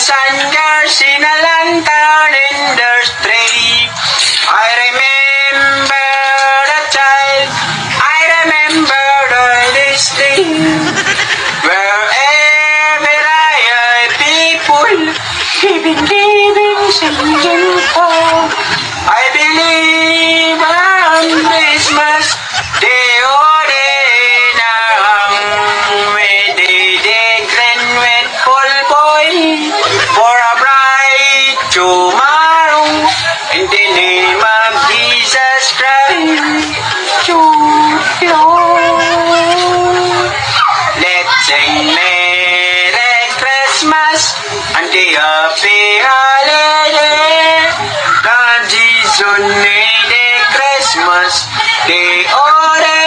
and girls in a lantern in the street. I remember the child, I remember this day. Wherever I heard people giving, singing for. I believe on Christmas, they order now. They grin with full boy for a bright tomorrow. In the name of Jesus Christ, to Lord. Let's sing Merry Christmas and the Happy Holiday. God Jesus made a Christmas, the order